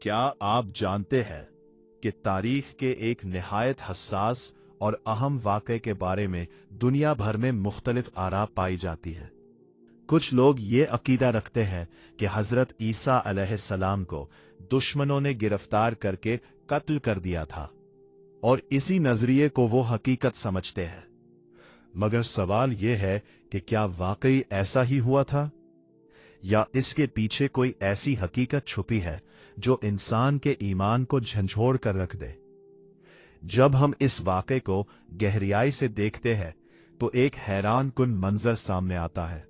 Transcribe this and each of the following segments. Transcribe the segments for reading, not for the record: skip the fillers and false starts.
क्या आप जानते हैं कि तारीख के एक निहायत हसास और अहम वाक़े के बारे में दुनिया भर में मुख्तलिफ आरा पाई जाती है। कुछ लोग ये अकीदा रखते हैं कि हज़रत ईसा अलैहिस्सलाम को दुश्मनों ने गिरफ्तार करके कत्ल कर दिया था और इसी नजरिए को वो हकीकत समझते हैं। मगर सवाल ये है कि क्या वाकई ऐसा ही हुआ था, या इसके पीछे कोई ऐसी हकीकत छुपी है जो इंसान के ईमान को झंझोड़ कर रख दे। जब हम इस वाक़े को गहराई से देखते हैं तो एक हैरान कुन मंजर सामने आता है।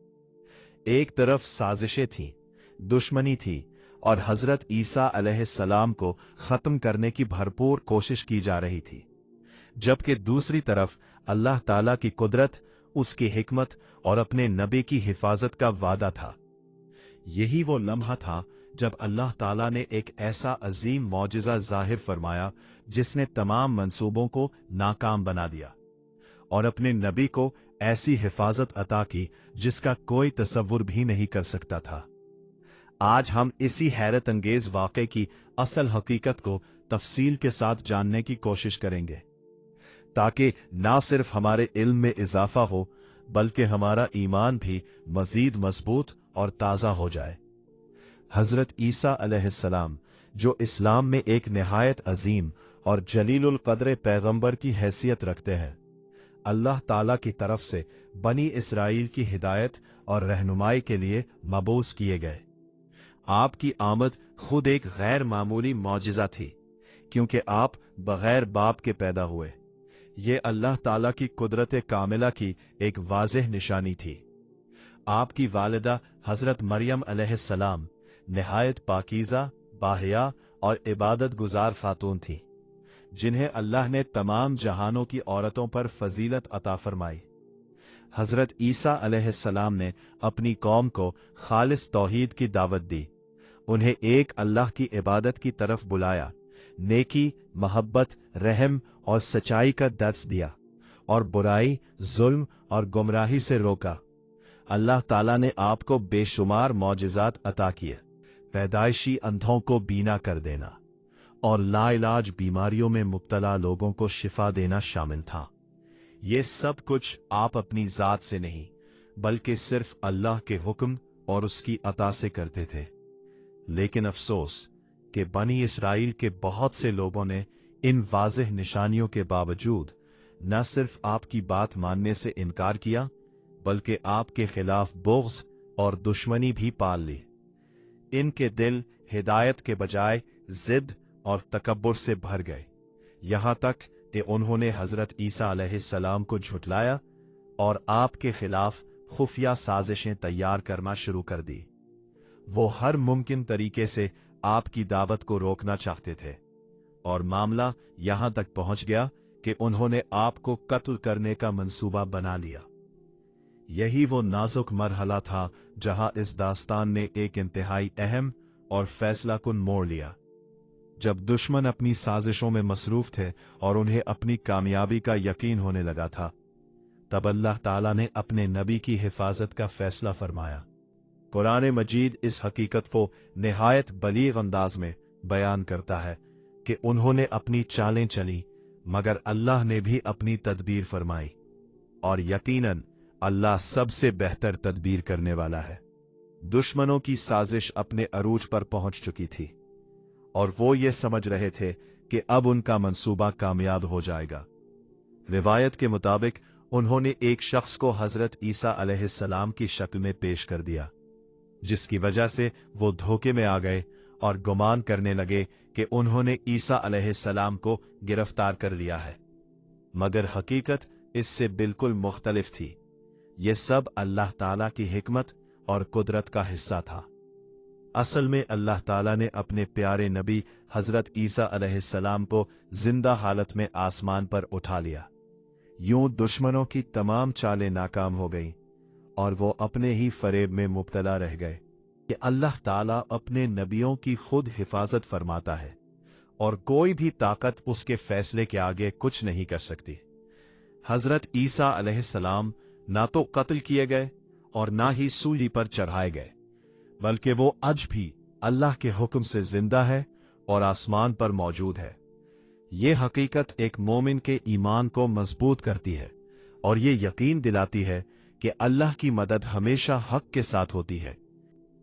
एक तरफ साजिशें थीं, दुश्मनी थी और हजरत ईसा अलैहिस्सलाम को खत्म करने की भरपूर कोशिश की जा रही थी, जबकि दूसरी तरफ अल्लाह ताला की कुदरत, उसकी हिकमत और अपने नबी की हिफाजत का वादा था। यही वो लम्हा था जब अल्लाह ताला ने एक ऐसा अजीम मौजिज़ा ज़ाहिर फरमाया जिसने तमाम मंसूबों को नाकाम बना दिया और अपने नबी को ऐसी हिफाजत अता की जिसका कोई तसव्वुर भी नहीं कर सकता था। आज हम इसी हैरत अंगेज वाक़े की असल हकीकत को तफसील के साथ जानने की कोशिश करेंगे, ताकि ना सिर्फ हमारे इल्म में इजाफा हो बल्कि हमारा ईमान भी मजीद मजबूत और ताज़ा हो जाए। हज़रत ईसा अलैहिस्सलाम, जो इस्लाम में एक निहायत अजीम और जलीलुल क़द्र पैगंबर की हैसियत रखते हैं, अल्लाह ताला की तरफ से बनी इसराइल की हिदायत और रहनुमाई के लिए मबूस किए गए। आपकी आमद खुद एक गैर मामूली मौजिज़ा थी, क्योंकि आप बगैर बाप के पैदा हुए। ये अल्लाह ताला की कुदरत कामिला की एक वाज़ेह निशानी थी। आपकी वालिदा हज़रत मरियम अलैहिस्सलाम निहायत पाकीज़ा, बाहया और इबादत गुजार खातून थी, जिन्हें अल्लाह ने तमाम जहानों की औरतों पर फजीलत अता फरमाई। हज़रत ईसा अलैहिस्सलाम ने अपनी कौम को खालिस तौहीद की दावत दी, उन्हें एक अल्लाह की इबादत की तरफ बुलाया, नेकी, मोहब्बत, रहम और सच्चाई का दर्स दिया और बुराई, जुल्म और गुमराही से रोका। अल्लाह ताला ने आपको बेशुमार मौजिज़ात अता किए, पैदाइशी अंधों को बीना कर देना और लाइलाज बीमारियों में मुब्तला लोगों को शिफा देना शामिल था। ये सब कुछ आप अपनी ज़ात से नहीं बल्कि सिर्फ अल्लाह के हुक्म और उसकी अता से करते थे। लेकिन अफसोस कि बनी इसराइल के बहुत से लोगों ने इन वाज़ेह निशानियों के बावजूद न सिर्फ आपकी बात मानने से इनकार किया बल्कि आपके खिलाफ बुग़्ज़ और दुश्मनी भी पाल ली। इनके दिल हिदायत के बजाय जिद और तकब्बुर से भर गए, यहाँ तक कि उन्होंने हज़रत ईसा अलैहिस्सलाम को झुठलाया और आपके खिलाफ खुफिया साजिशें तैयार करना शुरू कर दी। वो हर मुमकिन तरीके से आपकी दावत को रोकना चाहते थे और मामला यहाँ तक पहुँच गया कि उन्होंने आपको कत्ल करने का मंसूबा बना लिया। यही वो नाजुक मरहला था जहां इस दास्तान ने एक इंतहाई अहम और फैसला कुन मोड़ लिया। जब दुश्मन अपनी साजिशों में मसरूफ थे और उन्हें अपनी कामयाबी का यकीन होने लगा था, तब अल्लाह ताला ने अपने नबी की हिफाजत का फैसला फरमाया। कुरान मजीद इस हकीकत को निहायत बलीग अंदाज में बयान करता है कि उन्होंने अपनी चालें चली मगर अल्लाह ने भी अपनी तदबीर फरमाई, और यकीनन अल्लाह सबसे बेहतर तदबीर करने वाला है। दुश्मनों की साजिश अपने अरूज पर पहुंच चुकी थी और वो ये समझ रहे थे कि अब उनका मंसूबा कामयाब हो जाएगा। रिवायत के मुताबिक उन्होंने एक शख्स को हज़रत ईसा अलैहिस्सलाम की शक्ल में पेश कर दिया, जिसकी वजह से वो धोखे में आ गए और गुमान करने लगे कि उन्होंने ईसा अलैहिस्सलाम को गिरफ्तार कर लिया है, मगर हकीकत इससे बिल्कुल मुख्तलिफ थी। ये सब अल्लाह ताला की हिकमत और कुदरत का हिस्सा था। असल में अल्लाह ताला ने अपने प्यारे नबी हज़रत ईसा अलैहिस्सलाम को जिंदा हालत में आसमान पर उठा लिया। यूं दुश्मनों की तमाम चालें नाकाम हो गईं और वो अपने ही फरेब में मुब्तला रह गए कि अल्लाह ताला अपने नबियों की खुद हिफाजत फरमाता है और कोई भी ताकत उसके फैसले के आगे कुछ नहीं कर सकती। हज़रत ईसा अलैहिस्सलाम ना तो कत्ल किए गए और ना ही सूली पर चढ़ाए गए, बल्कि वो आज भी अल्लाह के हुक्म से जिंदा है और आसमान पर मौजूद है। ये हकीकत एक मोमिन के ईमान को मजबूत करती है और ये यकीन दिलाती है कि अल्लाह की मदद हमेशा हक के साथ होती है।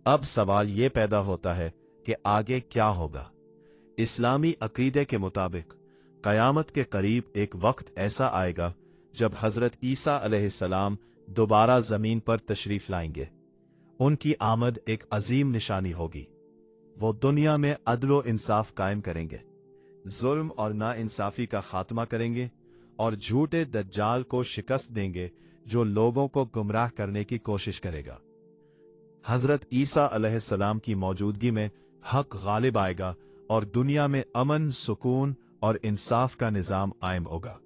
अब सवाल ये पैदा होता है कि आगे क्या होगा। इस्लामी अकीदे के मुताबिक क़यामत के करीब एक वक्त ऐसा आएगा जब हज़रत ईसा अलैहिस्सलाम दोबारा ज़मीन पर तशरीफ़ लाएंगे। उनकी आमद एक अजीम निशानी होगी। वो दुनिया में अदल व इंसाफ कायम करेंगे, जुल्म और नाइंसाफ़ी का खात्मा करेंगे और झूठे दज्जाल को शिकस्त देंगे जो लोगों को गुमराह करने की कोशिश करेगा। हज़रत ईसा अलैहिस्सलाम की मौजूदगी में हक गालिब आएगा और दुनिया में अमन, सुकून और इंसाफ का निज़ाम कायम होगा,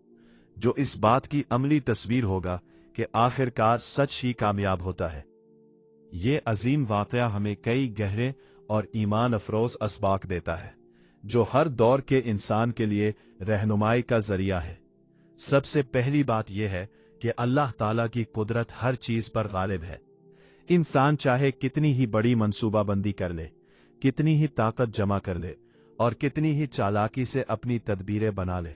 जो इस बात की अमली तस्वीर होगा कि आखिरकार सच ही कामयाब होता है। ये अजीम वाक़या हमें कई गहरे और ईमान अफरोज़ असबाक देता है, जो हर दौर के इंसान के लिए रहनुमाई का जरिया है। सबसे पहली बात यह है कि अल्लाह ताला की कुदरत हर चीज़ पर गालिब है। इंसान चाहे कितनी ही बड़ी मंसूबाबंदी कर ले, कितनी ही ताकत जमा कर ले और कितनी ही चालाकी से अपनी तदबीरें बना ले,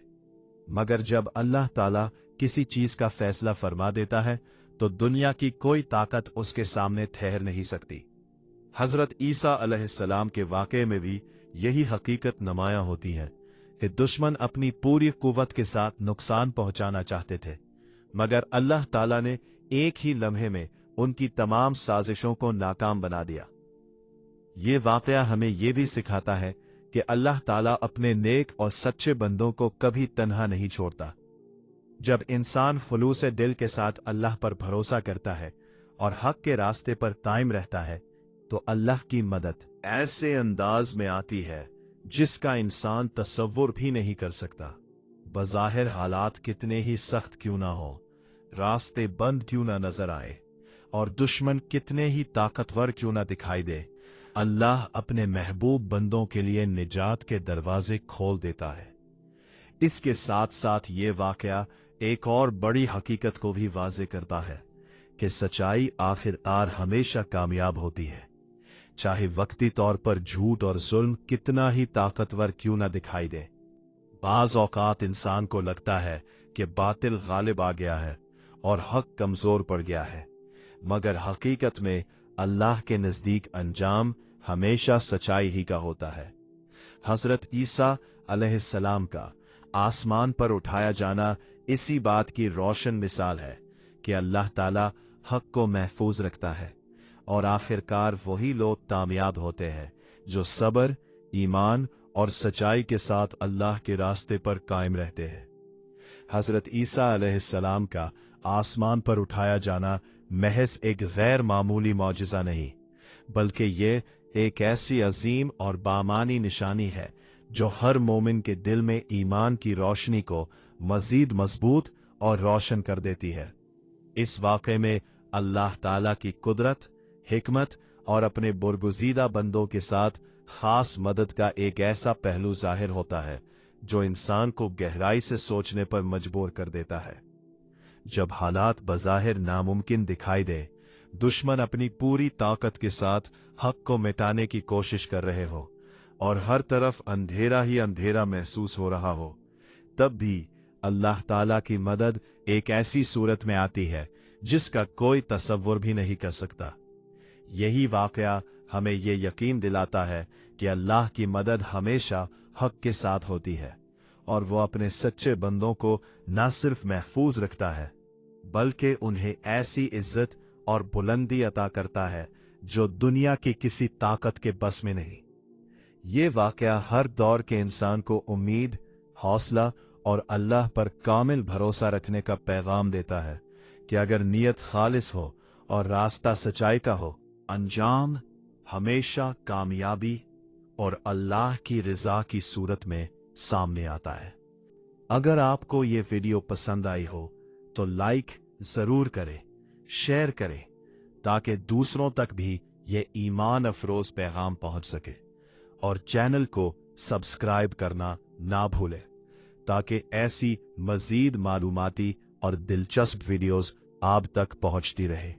मगर जब अल्लाह ताला किसी चीज़ का फैसला फरमा देता है तो दुनिया की कोई ताकत उसके सामने ठहर नहीं सकती। हज़रत ईसा अलैहिस्सलाम के वाक़े में भी यही हकीकत नुमायां होती है कि दुश्मन अपनी पूरी कुव्वत के साथ नुकसान पहुंचाना चाहते थे, मगर अल्लाह ताला ने एक ही लम्हे में उनकी तमाम साजिशों को नाकाम बना दिया। ये वाक़या हमें यह भी सिखाता है कि अल्लाह ताला अपने नेक और सच्चे बंदों को कभी तन्हा नहीं छोड़ता। जब इंसान खुलूस दिल के साथ अल्लाह पर भरोसा करता है और हक के रास्ते पर कायम रहता है तो अल्लाह की मदद ऐसे अंदाज में आती है जिसका इंसान तसव्वुर भी नहीं कर सकता। बज़ाहिर हालात कितने ही सख्त क्यों ना हो, रास्ते बंद क्यों ना नजर आए और दुश्मन कितने ही ताकतवर क्यों ना दिखाई दे, अल्लाह अपने महबूब बंदों के लिए निजात के दरवाजे खोल देता है। इसके साथ साथ ये वाक़या एक और बड़ी हकीकत को भी वाज़े करता है कि सच्चाई आखिरकार हमेशा कामयाब होती है, चाहे वक्ती तौर पर झूठ और जुल्म कितना ही ताकतवर क्यों ना दिखाई दे। बाज़ औक़ात इंसान को लगता है कि बातिल गालिब आ गया है और हक कमज़ोर पड़ गया है, मगर हकीकत में अल्लाह के नज़दीक अंजाम हमेशा सच्चाई ही का होता है। हज़रत ईसा अलैहिस्सलाम का आसमान पर उठाया जाना इसी बात की रोशन मिसाल है कि अल्लाह ताला हक को महफूज रखता है और आखिरकार वही लोग कामयाब होते हैं जो सब्र, ईमान और सच्चाई के साथ अल्लाह के रास्ते पर कायम रहते हैं। हज़रत ईसा अलैहिस्सलाम का आसमान पर उठाया जाना महज एक गैर मामूली मौजिज़ा नहीं, बल्कि ये एक ऐसी अजीम और बामानी निशानी है जो हर मोमिन के दिल में ईमान की रोशनी को मजीद मजबूत और रोशन कर देती है। इस वाक़े में अल्लाह ताला की कुदरत, हिकमत और अपने बुरगुज़ीदा बंदों के साथ खास मदद का एक ऐसा पहलू जाहिर होता है जो इंसान को गहराई से सोचने पर मजबूर कर देता है। जब हालात बज़ाहिर नामुमकिन दिखाई दे, दुश्मन अपनी पूरी ताकत के साथ हक को मिटाने की कोशिश कर रहे हो और हर तरफ अंधेरा ही अंधेरा महसूस हो रहा हो, तब भी अल्लाह ताला की मदद एक ऐसी सूरत में आती है जिसका कोई तसव्वुर भी नहीं कर सकता। यही वाक़या हमें ये यकीन दिलाता है कि अल्लाह की मदद हमेशा हक के साथ होती है और वो अपने सच्चे बंदों को न सिर्फ महफूज रखता है बल्कि उन्हें ऐसी इज्जत और बुलंदी अता करता है जो दुनिया की किसी ताकत के बस में नहीं। ये वाक़या हर दौर के इंसान को उम्मीद, हौसला और अल्लाह पर कामिल भरोसा रखने का पैगाम देता है कि अगर नीयत खालिस हो और रास्ता सच्चाई का हो, अंजाम हमेशा कामयाबी और अल्लाह की रज़ा की सूरत में सामने आता है। अगर आपको ये वीडियो पसंद आई हो तो लाइक ज़रूर करें, शेयर करें ताकि दूसरों तक भी ये ईमान अफरोज़ पैगाम पहुंच सके और चैनल को सब्सक्राइब करना ना भूलें ताकि ऐसी मज़ीद मालूमाती और दिलचस्प वीडियोस आप तक पहुंचती रहे।